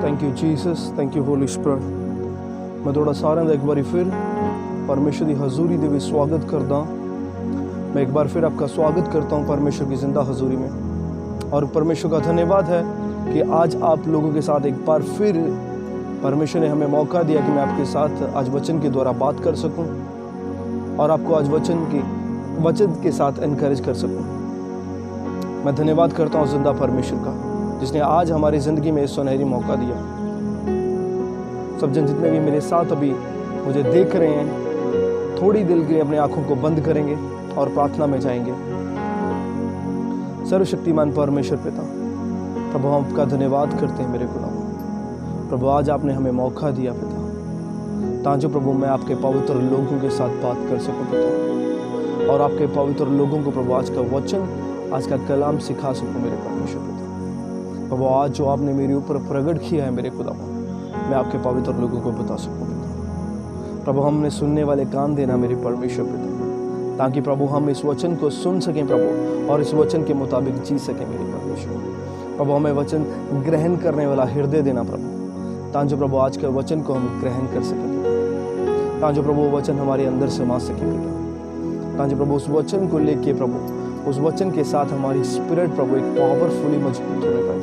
Thank you Jesus, thank you Holi spirit. मैं थोड़ा सारा एक बार फिर परमेश्वर की हजूरी दे स्वागत करदा। मैं एक बार फिर आपका स्वागत करता हूँ परमेश्वर की ज़िंदा हजूरी में। और परमेश्वर का धन्यवाद है कि आज आप लोगों के साथ एक बार फिर परमेश्वर ने हमें मौका दिया कि मैं आपके साथ आज वचन के द्वारा बात कर सकूं और आपको आज वचन के साथ एनकरेज कर सकूं। मैं धन्यवाद करता हूँ ज़िंदा परमेश्वर का, जिसने आज हमारी ज़िंदगी में सुनहरी मौका दिया। सब जन जितने भी मेरे साथ अभी मुझे देख रहे हैं, थोड़ी देर के लिए अपनी आंखों को बंद करेंगे और प्रार्थना में जाएंगे। सर्वशक्तिमान परमेश्वर पिता, प्रभु हम आपका धन्यवाद करते हैं मेरे गुलाम। प्रभु आज आपने हमें मौका दिया पिता, ताकि प्रभु मैं आपके पवित्र लोगों के साथ बात कर सकूं पिता, और आपके पवित्र लोगों को प्रभु आज का वचन, आज का कलाम सिखा सकूं मेरे परमेश्वर पिता। प्रभु आज जो आपने मेरे ऊपर प्रकट किया है मेरे खुदा, मैं आपके पवित्र लोगों को बता सकूं पिता। प्रभु हमने सुनने वाले कान देना मेरे परमेश्वर पिता, ताकि प्रभु हम इस वचन को सुन सकें प्रभु, और इस वचन के मुताबिक जी सकें मेरे परमेश्वर। प्रभु हमें वचन ग्रहण करने वाला हृदय देना प्रभु, ताकि प्रभु आज के वचन को हम ग्रहण कर सकें, ताकि प्रभु वो वचन हमारे अंदर समा सके पिता, ताकि प्रभु उस वचन को लेके प्रभु उस वचन के साथ हमारी स्पिरिट प्रभु एक पावरफुली मजबूत होने पाए।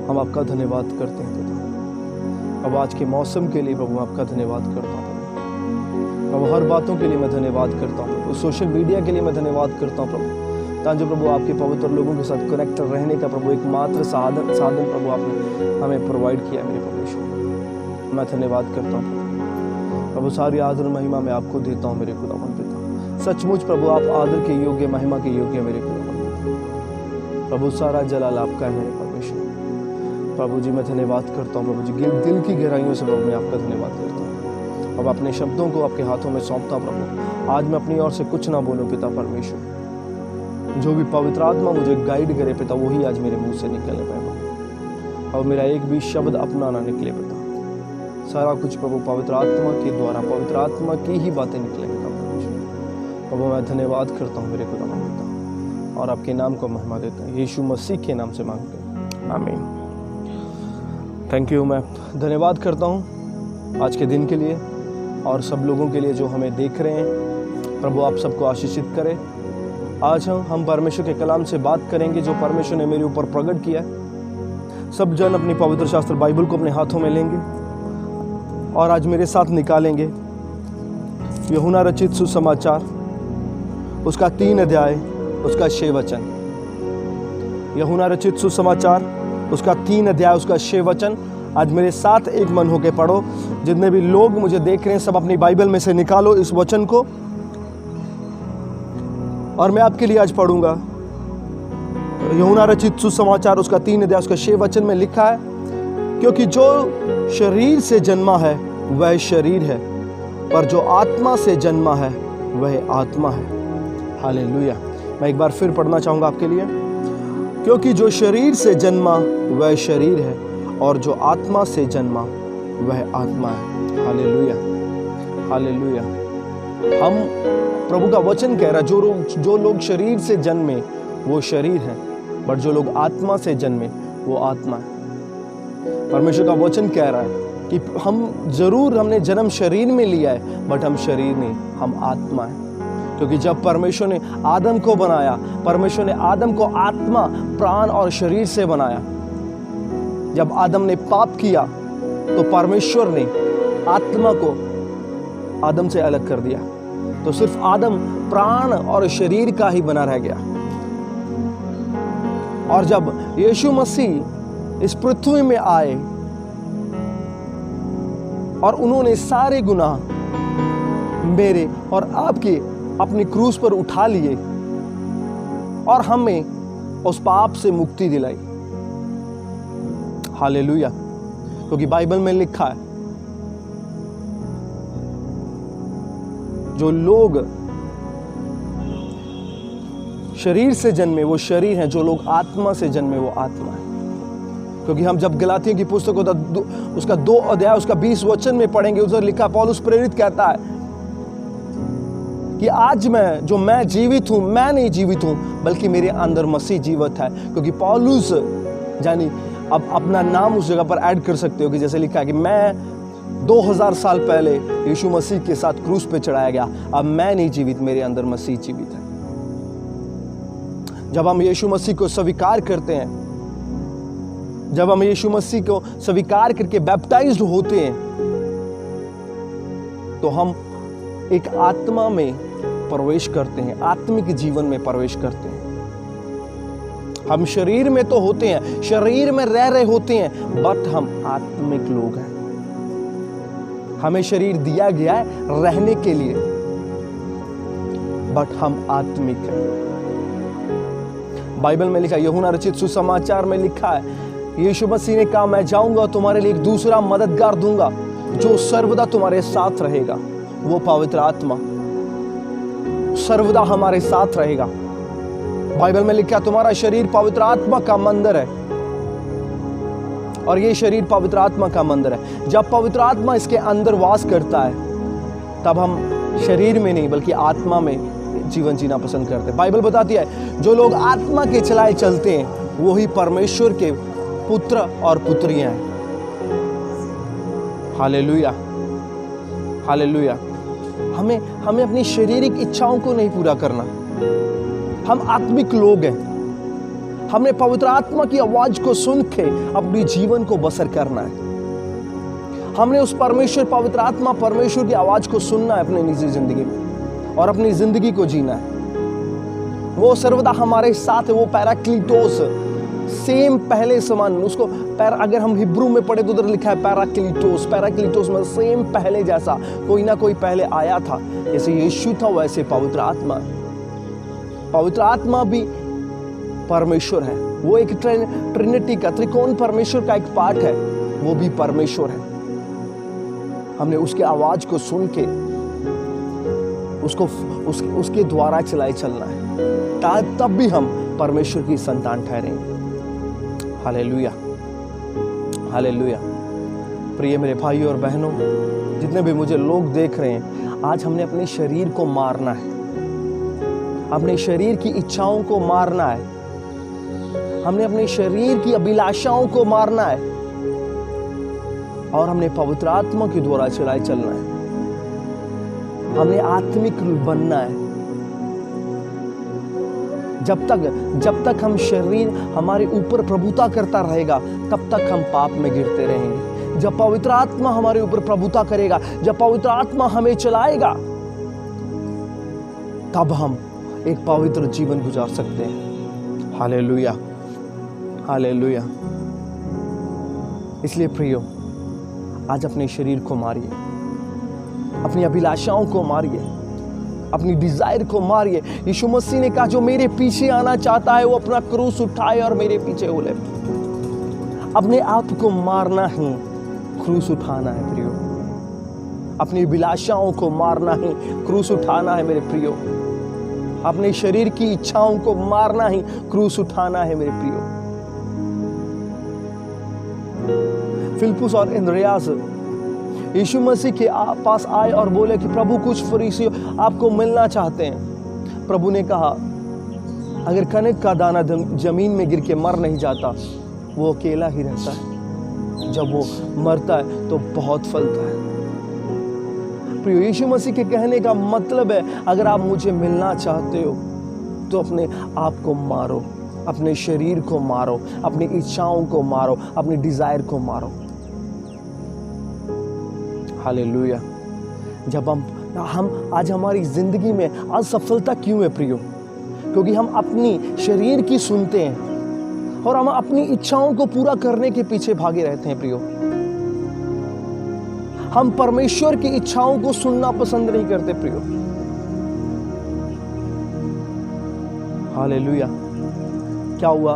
हम आपका धन्यवाद करते हैं पिता। अब आज के मौसम के लिए प्रभु मैं आपका धन्यवाद करता हूँ प्रभु, हर बातों के लिए मैं धन्यवाद करता हूँ प्रभु, सोशल मीडिया के लिए मैं धन्यवाद करता हूँ प्रभु, ताकि प्रभु आपके पवित्र लोगों के साथ कनेक्ट रहने का प्रभु एकमात्र साधन प्रभु आपने हमें प्रोवाइड किया मेरे परमेश्वर। मैं धन्यवाद करता हूँ प्रभु, सारी आदर महिमा मैं आपको देता हूँ मेरे खुदावंद पिता। सचमुच प्रभु आप आदर के योग्य, महिमा के योग्य मेरे खुदावंद पिता। प्रभु सारा जलाल आपका है मेरे परमेश्वर। प्रभु जी मैं धन्यवाद करता हूँ प्रभु जी, दिल की गहराइयों से प्रभु मैं आपका धन्यवाद करता हूँ। अब अपने शब्दों को आपके हाथों में सौंपता प्रभु, आज मैं अपनी ओर से कुछ ना बोलूँ पिता परमेश्वर, जो भी पवित्र आत्मा मुझे गाइड करे पिता वही आज मेरे मुंह से निकलने पाए, और मेरा एक भी शब्द अपना ना निकले पिता। सारा कुछ प्रभु पवित्र आत्मा के द्वारा, पवित्र आत्मा की ही बातें निकलेंगे परमेश्वर। प्रभु मैं धन्यवाद करता हूँ मेरे खुदा पिता, और आपके नाम को महिमा देता हूँ, यीशु मसीह के नाम से मांगते हैं, आमीन। Thank you. मैं धन्यवाद करता हूँ आज के दिन के लिए और सब लोगों के लिए जो हमें देख रहे हैं। प्रभु आप सबको आशीषित करें। आज हम परमेश्वर के कलाम से बात करेंगे जो परमेश्वर ने मेरे ऊपर प्रकट किया है। सब जन अपनी पवित्र शास्त्र बाइबल को अपने हाथों में लेंगे और आज मेरे साथ निकालेंगे यूहन्ना रचित सुसमाचार, उसका 3 अध्याय, उसका 6 वचन। यूहन्ना रचित सुसमाचार, उसका 3 अध्याय, उसका 6 वचन। आज मेरे साथ एक मन होके पढ़ो। जितने भी लोग मुझे देख रहे हैं सब अपनी बाइबल में से निकालो इस वचन को, और मैं आपके लिए आज पढ़ूंगा। यूहन्ना रचित सुसमाचार, उसका 3 अध्याय, उसका 6 वचन में लिखा है, क्योंकि जो शरीर से जन्मा है वह शरीर है, पर जो आत्मा से जन्मा है वह आत्मा है। हालेलुया। मैं एक बार फिर पढ़ना चाहूंगा आपके लिए। क्योंकि जो शरीर से जन्मा वह शरीर है, और जो आत्मा से जन्मा वह आत्मा है। Hallelujah, hallelujah. हम प्रभु का वचन कह रहा है, जो लोग शरीर से जन्मे वो शरीर है, बट जो लोग आत्मा से जन्मे वो आत्मा है। परमेश्वर का वचन कह रहा है कि हमने जन्म शरीर में लिया है, बट हम शरीर नहीं, हम आत्मा है। क्योंकि जब परमेश्वर ने आदम को बनाया, परमेश्वर ने आदम को आत्मा, प्राण और शरीर से बनाया। जब आदम ने पाप किया तो परमेश्वर ने आत्मा को आदम से अलग कर दिया, तो सिर्फ आदम प्राण और शरीर का ही बना रह गया। और जब यीशु मसीह इस पृथ्वी में आए और उन्होंने सारे गुनाह मेरे और आपके अपनी क्रूस पर उठा लिए और हमें उस पाप से मुक्ति दिलाई। हालेलुया। क्योंकि बाइबल में लिखा है, जो लोग शरीर से जन्मे वो शरीर हैं, जो लोग आत्मा से जन्मे वो आत्मा है। क्योंकि हम जब गलातियों की पुस्तक उसका 2 अध्याय, उसका 20 वचन में पढ़ेंगे, उधर लिखा, पौलुस प्रेरित कहता है कि आज मैं जीवित हूं, मैं नहीं जीवित हूं, बल्कि मेरे अंदर मसीह जीवित है। क्योंकि पौलुस यानी अब अपना नाम उस जगह पर ऐड कर सकते हो कि जैसे लिखा है कि मैं 2000 साल पहले यीशु मसीह के साथ क्रूस पे चढ़ाया गया, अब मैं नहीं जीवित, मेरे अंदर मसीह जीवित है। जब हम यीशु मसीह को स्वीकार करते हैं, जब हम यीशु मसीह को स्वीकार करके बैप्टाइज्ड होते हैं, तो हम एक आत्मा में प्रवेश करते हैं, आत्मिक जीवन में प्रवेश करते हैं। हम शरीर में तो होते हैं, शरीर में रह रहे होते हैं, बट हम आत्मिक लोग हैं। हमें शरीर दिया गया है रहने के लिए, बट हम आत्मिक हैं। बाइबल में लिखा, यूहन्ना रचित सुसमाचार में लिखा है, यीशु मसीह ने कहा, मैं जाऊंगा तुम्हारे लिए एक दूसरा मददगार दूंगा जो सर्वदा तुम्हारे साथ रहेगा, वो पवित्र आत्मा सर्वदा हमारे साथ रहेगा। बाइबल में लिखा, तुम्हारा शरीर पवित्र आत्मा का मंदिर है, और ये शरीर पवित्र आत्मा का मंदिर है। जब पवित्र आत्मा इसके अंदर वास करता है, तब हम शरीर में नहीं बल्कि आत्मा में जीवन जीना पसंद करते हैं। बाइबल बताती है, जो लोग आत्मा के चलाए चलते हैं, वही परमेश्वर के पुत्र और पुत्रियां हैं। Hallelujah, hallelujah. हमें अपनी शारीरिक इच्छाओं को नहीं पूरा करना, हम आत्मिक लोग हैं। हमने पवित्र आत्मा की आवाज को सुन के अपने जीवन को बसर करना है। हमने उस परमेश्वर, पवित्र आत्मा परमेश्वर की आवाज को सुनना है अपनी निजी जिंदगी में, और अपनी जिंदगी को जीना है। वो सर्वदा हमारे साथ है, वो पैराक्लीटोस, सेम पहले समान। उसको अगर हम हिब्रू में पढ़े तो उधर लिखा है पैराक्लीटोस। पैराक्लीटोस में सेम पहले जैसा कोई ना कोई पहले आया था। जैसे यीशु था, वैसे पवित्र आत्मा। पवित्र आत्मा भी परमेश्वर है, वो एक ट्रिनिटी का, त्रिकोण परमेश्वर का एक पार्ट है, वो भी परमेश्वर है। हमने उसके आवाज को सुन के उसके द्वारा चलाए चलना है, तब भी हम परमेश्वर की संतान ठहरेंगे। Hallelujah, hallelujah. प्रिय मेरे भाइयों और बहनों, जितने भी मुझे लोग देख रहे हैं, आज हमने अपने शरीर को मारना है, अपने शरीर की इच्छाओं को मारना है, हमने अपने शरीर की अभिलाषाओं को मारना है, और हमने पवित्र आत्मा के द्वारा चलाए चलना है। हमने आत्मिक बनना है। जब तक हम शरीर हमारे ऊपर प्रभुता करता रहेगा, तब तक हम पाप में गिरते रहेंगे। जब पवित्र आत्मा हमारे ऊपर प्रभुता करेगा, जब पवित्र आत्मा हमें चलाएगा, तब हम एक पवित्र जीवन गुजार सकते हैं। Hallelujah, hallelujah. इसलिए प्रियो, आज अपने शरीर को मारिए, अपनी अभिलाषाओं को मारिए, अपनी डिजायर को मारिए। यीशु मसीह ने कहा, जो मेरे पीछे आना चाहता है वो अपना क्रूस उठाए और मेरे पीछे हो ले। अपने आप को मारना ही क्रूस उठाना है प्रियो। अपनी अभिलाषाओं को मारना ही क्रूस उठाना है मेरे प्रियो। अपने शरीर की इच्छाओं को मारना ही क्रूस उठाना है मेरे प्रियो। फिलिप्पुस और इंद्रियास यीशु मसीह के पास आए और बोले कि प्रभु, कुछ फरीसी आपको मिलना चाहते हैं। प्रभु ने कहा, अगर कनक का दाना जमीन में गिर के मर नहीं जाता, वो अकेला ही रहता है, जब वो मरता है तो बहुत फलता है। प्रिय, यीशु मसीह के कहने का मतलब है, अगर आप मुझे मिलना चाहते हो तो अपने आप को मारो, अपने शरीर को मारो, अपनी इच्छाओं को मारो, अपनी डिजायर को मारो। हालेलुया। जब हम आज हमारी जिंदगी में असफलता क्यों है प्रियो? क्योंकि हम अपनी शरीर की सुनते हैं और हम अपनी इच्छाओं को पूरा करने के पीछे भागे रहते हैं प्रियो। हम परमेश्वर की इच्छाओं को सुनना पसंद नहीं करते प्रियो। हालेलुया। क्या हुआ?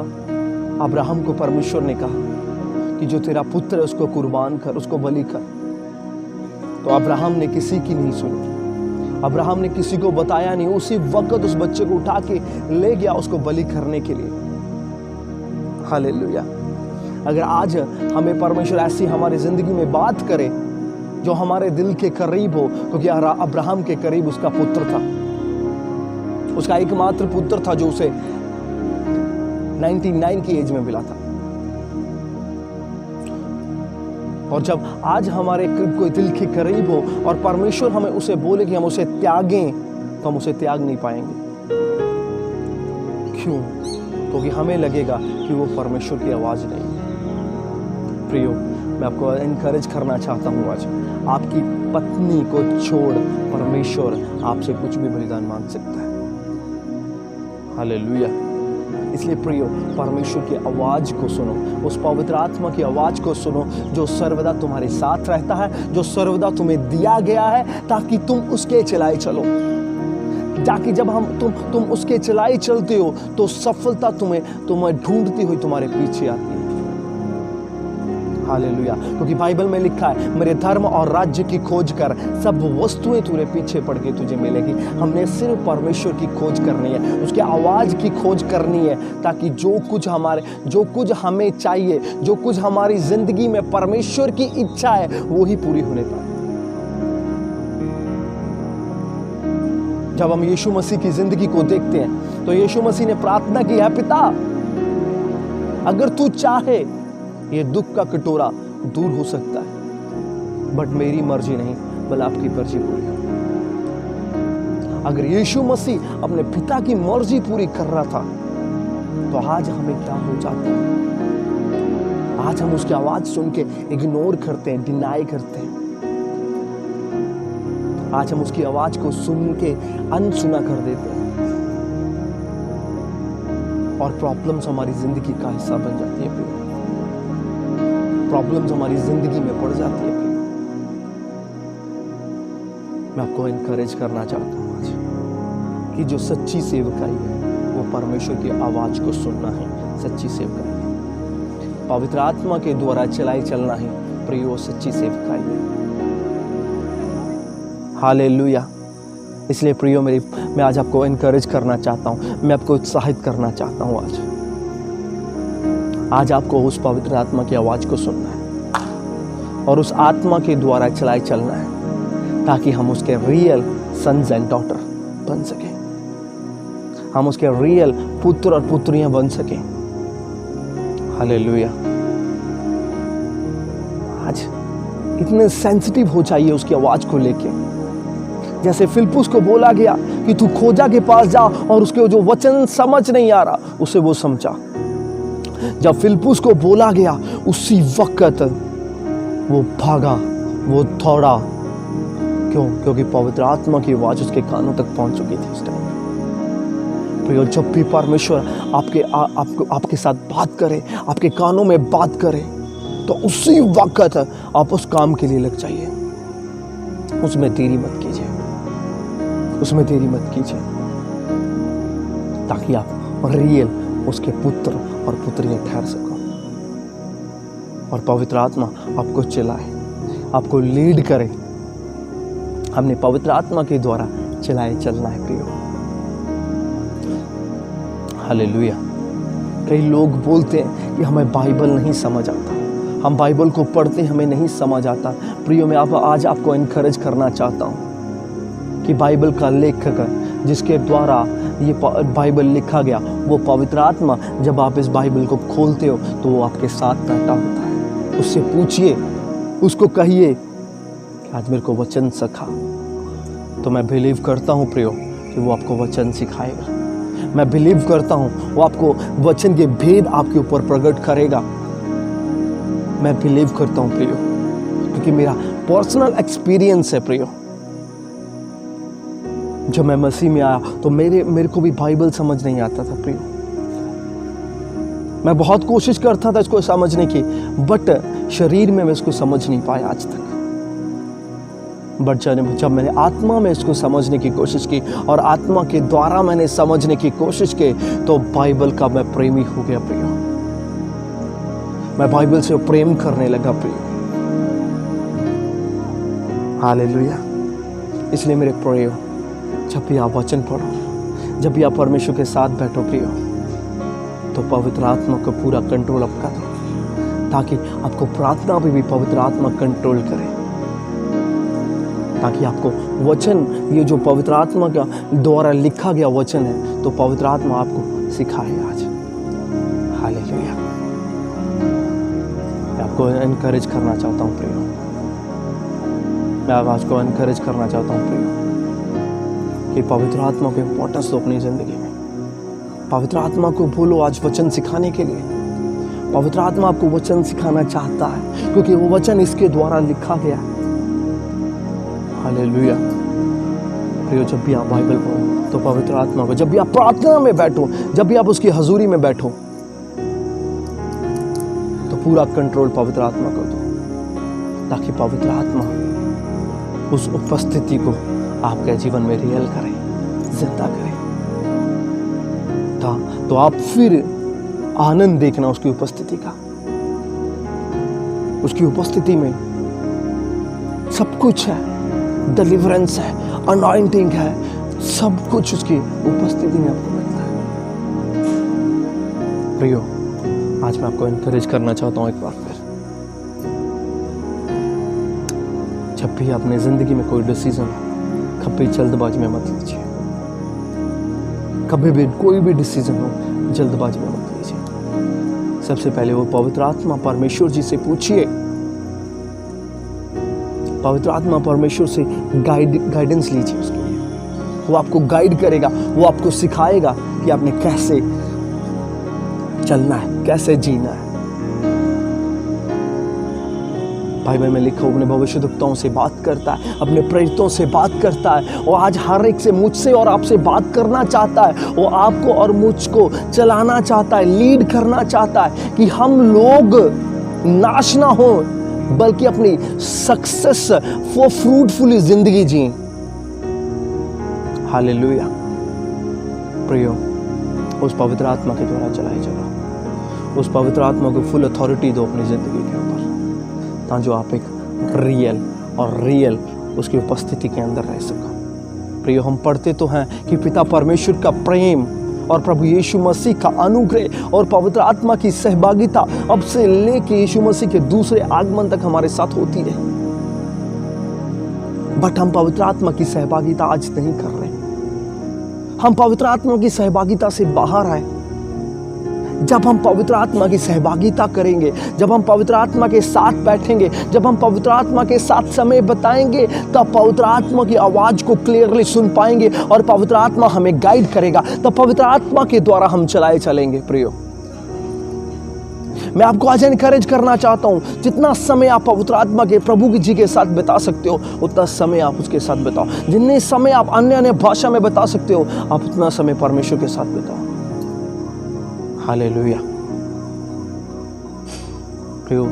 अब्राहम को परमेश्वर ने कहा कि जो तेरा पुत्र है उसको कुर्बान कर, उसको बलि कर। तो अब्राहम ने किसी की नहीं सुनी, अब्राहम ने किसी को बताया नहीं। उसी वक्त उस बच्चे को उठा के ले गया उसको बलि करने के लिए। हालेलुया। अगर आज हमें परमेश्वर ऐसी हमारी जिंदगी में बात करे जो हमारे दिल के करीब हो, क्योंकि अब्राहम के करीब उसका पुत्र था, उसका एकमात्र पुत्र था जो उसे 99 की एज में मिला था। और जब आज हमारे कोई दिल के करीब हो और परमेश्वर हमें उसे बोले कि हम उसे त्यागें, तो हम उसे त्याग नहीं पाएंगे। क्यों? क्योंकि हमें लगेगा कि वो परमेश्वर की आवाज़ नहीं है। प्रियो, मैं आपको इनकरेज करना चाहता हूँ आज, आपकी पत्नी को छोड़ परमेश्वर आपसे कुछ भी बलिदान मांग सकता है। हालेलुया। इसलिए प्रियो, परमेश्वर की आवाज़ को सुनो, उस पवित्र आत्मा की आवाज़ को सुनो जो सर्वदा तुम्हारे साथ रहता है, जो सर्वदा तुम्हें दिया गया है ताकि तुम उसके चलाए चलो। ताकि जब तुम उसके चलाए चलते हो तो सफलता तुम्हें ढूंढती हुई तुम्हारे पीछे आती है। हालेलुया। क्योंकि बाइबल में लिखा है, मेरे धर्म और राज्य की खोज कर, सब वस्तुएं तेरे पीछे पड़ के तुझे मिलेगी। हमने सिर्फ परमेश्वर की खोज करनी है, उसके आवाज़ की खोज करनी है, ताकि जो कुछ हमें चाहिए, जो कुछ हमारी जिंदगी में परमेश्वर की इच्छा है, वो ही पूरी होने पाए। जब हम यीशु मसीह की जिंदगी को देखते हैं तो यीशु मसीह ने प्रार्थना की है, पिता अगर तू चाहे ये दुख का कटोरा दूर हो सकता है, बट मेरी मर्जी नहीं बल्कि आपकी मर्जी पूरी हो। अगर यीशु मसीह अपने पिता की मर्जी पूरी कर रहा था तो आज हमें क्या हो जाता है? आज हम उसकी आवाज सुन के इग्नोर करते हैं, डिनाई करते हैं। आज हम उसकी आवाज को सुन के अनसुना कर देते हैं और प्रॉब्लम्स हमारी जिंदगी का हिस्सा बन जाती है। प्रॉब्लम्स हमारी जिंदगी में पड़ जाती है। मैं आपको इनकरेज करना चाहता हूँ आज कि जो सच्ची सेवकाई है वो परमेश्वर की आवाज को सुनना है। सच्ची सेवकाई है, पवित्र आत्मा के द्वारा चलाई चलना है। प्रियो, सच्ची सेवकाई है। हालेलुया। इसलिए प्रियो मैं आज आपको इनकरेज करना चाहता हूँ, मैं आपको उत्साहित करना चाहता हूँ। आज आपको उस पवित्र आत्मा की आवाज़ को सुनना है और उस आत्मा के द्वारा चलाई चलना है, ताकि हम उसके रियल सन्स एंड डॉटर बन सकें, हम उसके रियल पुत्र और पुत्रियां बन सकें। हालेलुया। आज इतने सेंसिटिव हो जाइए उसकी आवाज़ को लेके। जैसे फिलिप्पुस को बोला गया कि तू खोजा के पास जा, और उसके जो वचन समझ नहीं आ रहा उसे वो समझा। जब फिलिप्पुस को बोला गया उसी वक्त वो भागा, वो दौड़ा। क्यों? क्योंकि पवित्र आत्मा की आवाज उसके कानों तक पहुंच चुकी थी उस टाइम। तो जब भी परमेश्वर आपके साथ बात करे, आपके कानों में बात करे, तो उसी वक्त आप उस काम के लिए लग जाइए। उसमें देरी मत कीजिए, उसमें देरी मत कीजिए, ताकि आप रियल उसके पुत्र और पुत्रियां ठहर सको और पवित्र आत्मा आपको चलाए, आपको लीड करे। हमने पवित्र आत्मा के द्वारा चलाए चलना है प्रियो। हालेलुया। कई लोग बोलते हैं कि हमें बाइबल नहीं समझ आता, हम बाइबल को पढ़ते हमें नहीं समझ आता। प्रियो, मैं आज आपको इनकरेज करना चाहता हूँ कि बाइबल का लेखक जिसके द्वारा ये बाइबल लिखा गया, वो पवित्र आत्मा, जब आप इस बाइबल को खोलते हो तो वो आपके साथ बैठा होता है। उससे पूछिए, उसको कहिए कि आज मेरे को वचन सिखा। तो मैं बिलीव करता हूँ प्रियो कि वो आपको वचन सिखाएगा। मैं बिलीव करता हूँ वो आपको वचन के भेद आपके ऊपर प्रकट करेगा। मैं बिलीव करता हूँ प्रियो, क्योंकि मेरा पर्सनल एक्सपीरियंस है प्रियो। जब मैं मसीह में आया तो मेरे को भी बाइबल समझ नहीं आता था प्रियो। मैं बहुत कोशिश करता था इसको समझने की, बट शरीर में मैं इसको समझ नहीं पाया आज तक। बट जब मैंने आत्मा में इसको समझने की कोशिश की और आत्मा के द्वारा मैंने समझने की कोशिश की, तो बाइबल का मैं प्रेमी हो गया प्रियो। मैं बाइबल से प्रेम करने लगा प्रियो। हालेलुया। इसलिए मेरे प्रियो, जब भी आप वचन पढ़ो, जब भी आप परमेश्वर के साथ बैठो प्रियो, तो पवित्र आत्मा को पूरा कंट्रोल आप कर दो, ताकि आपको प्रार्थना भी पवित्र आत्मा कंट्रोल करे, ताकि आपको वचन, ये जो पवित्र आत्मा का द्वारा लिखा गया वचन है, तो पवित्र आत्मा आपको सिखाए आज। हालेलुया। मैं आपको आपको एनकरेज करना चाहता हूँ प्रियो, मैं आज को एनकरेज करना चाहता हूँ प्रियो कि पवित्र आत्मा को इम्पोर्टेंस दो अपनी ज़िंदगी में। पवित्र आत्मा को बोलो आज वचन सिखाने के लिए। पवित्र आत्मा आपको वचन सिखाना चाहता है क्योंकि वो वचन इसके द्वारा लिखा गया है। हालेलुया। प्रियो, जब भी आप बाइबल पढ़ो तो पवित्र आत्मा को, जब भी आप प्रार्थना में बैठो, जब भी आप उसकी हजूरी में बैठो, तो पूरा कंट्रोल पवित्र आत्मा को दो, ताकि पवित्र आत्मा उस उपस्थिति को आपके जीवन में रियल करे, जिंदा करे। तो आप फिर आनंद देखना उसकी उपस्थिति का। उसकी उपस्थिति में सब कुछ है, डिलीवरेंस है, अनॉइंटिंग है, सब कुछ उसकी उपस्थिति में आपको मिलता है। प्रियो, आज मैं आपको एनकरेज करना चाहता हूं एक बार फिर, जब भी अपने जिंदगी में कोई डिसीजन, कभी जल्दबाजी में मत लीजिए। कभी भी कोई भी डिसीजन हो, जल्दबाजी में मत लीजिए। सबसे पहले वो पवित्र आत्मा परमेश्वर जी से पूछिए। पवित्र आत्मा परमेश्वर से गाइडेंस लीजिए उसके लिए। वो आपको गाइड करेगा, वो आपको सिखाएगा कि आपने कैसे चलना है, कैसे जीना है। बाइबल में लिखा, अपने भविष्यद्वक्ताओं से बात करता है, अपने प्रेरितों से बात करता है, और आज हर एक से, मुझसे और आपसे बात करना चाहता है। वो आपको और मुझको चलाना चाहता है, लीड करना चाहता है कि हम लोग नाश ना हो, बल्कि अपनी सक्सेस फॉर फ्रूटफुल जिंदगी जी। हालेलुया। प्रियो, उस पवित्र आत्मा के द्वारा चलाए चलो। उस पवित्र आत्मा को फुल अथॉरिटी दो अपनी जिंदगी के ऊपर, ताकि आप एक रियल उसकी उपस्थिति के अंदर रह सको। प्रियो, हम पढ़ते तो हैं कि पिता परमेश्वर का प्रेम और प्रभु यीशु मसीह का अनुग्रह और पवित्र आत्मा की सहभागिता अब से लेके यीशु मसीह के दूसरे आगमन तक हमारे साथ होती रहे। बट हम पवित्र आत्मा की सहभागिता आज नहीं कर रहे। हम पवित्र आत्मा की सहभागिता से बाहर आए। जब हम पवित्र आत्मा की सहभागिता करेंगे, जब हम पवित्र आत्मा के साथ बैठेंगे, जब हम पवित्र आत्मा के साथ समय बिताएंगे, तब पवित्र आत्मा की आवाज को क्लियरली सुन पाएंगे और पवित्र आत्मा हमें गाइड करेगा। तब पवित्र आत्मा के द्वारा हम चलाए चलेंगे। प्रियो, मैं आपको आज एनकरेज करना चाहता हूं, जितना समय आप पवित्र आत्मा के प्रभु जी के साथ बिता सकते हो, उतना समय आप उसके साथ बिताओ। जितने समय आप अन्य भाषा में बिता सकते हो, आप उतना समय परमेश्वर के साथ बिताओ। हालेलुया। प्रियो,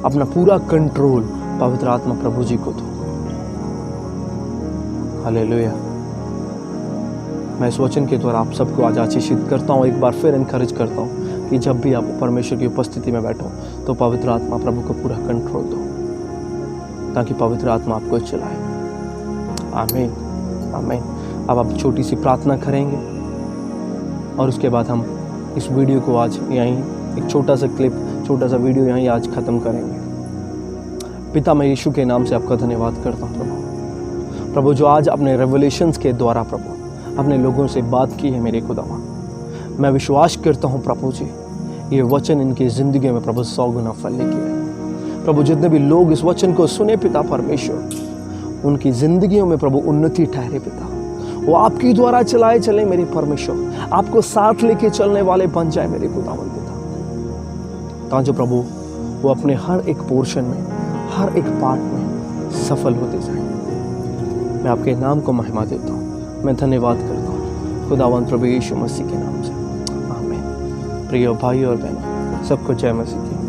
अपना पूरा कंट्रोल पवित्र आत्मा प्रभु जी को दो। हालेलुया। मैं इस वचन के द्वारा आप सबको आज आशीषित करता हूँ। एक बार फिर एनकरेज करता हूँ कि जब भी आप परमेश्वर की उपस्थिति में बैठो, तो पवित्र आत्मा प्रभु को पूरा कंट्रोल दो, ताकि पवित्र आत्मा आपको चलाए। आमीन, आमीन। अब आप छोटी सी प्रार्थना करेंगे और उसके बाद हम इस वीडियो को आज यहीं, एक छोटा सा क्लिप, छोटा सा वीडियो यहीं आज ख़त्म करेंगे। पिता, मैं यीशु के नाम से आपका धन्यवाद करता हूँ प्रभु, जो आज अपने रेवलेशंस के द्वारा प्रभु अपने लोगों से बात की है। मेरे खुदावा, मैं विश्वास करता हूँ प्रभु जी, ये वचन इनकी ज़िंदगी में प्रभु 100 गुना फल लेके आए। प्रभु, जितने भी लोग इस वचन को सुने पिता परमेश्वर, उनकी ज़िंदगियों में प्रभु उन्नति ठहरे पिता। वो आपकी द्वारा चलाए चले मेरे परमेश्वर, आपको साथ लेके चलने वाले बन जाए मेरे खुदावंद पिता। ताकि प्रभु वो अपने हर एक पोर्शन में, हर एक पार्ट में सफल होते जाए। मैं आपके नाम को महिमा देता हूँ, मैं धन्यवाद करता हूँ खुदावंद प्रभु यीशु मसीह के नाम से। आमीन। प्रिय भाई और बहनों, सबको जय मसीह की।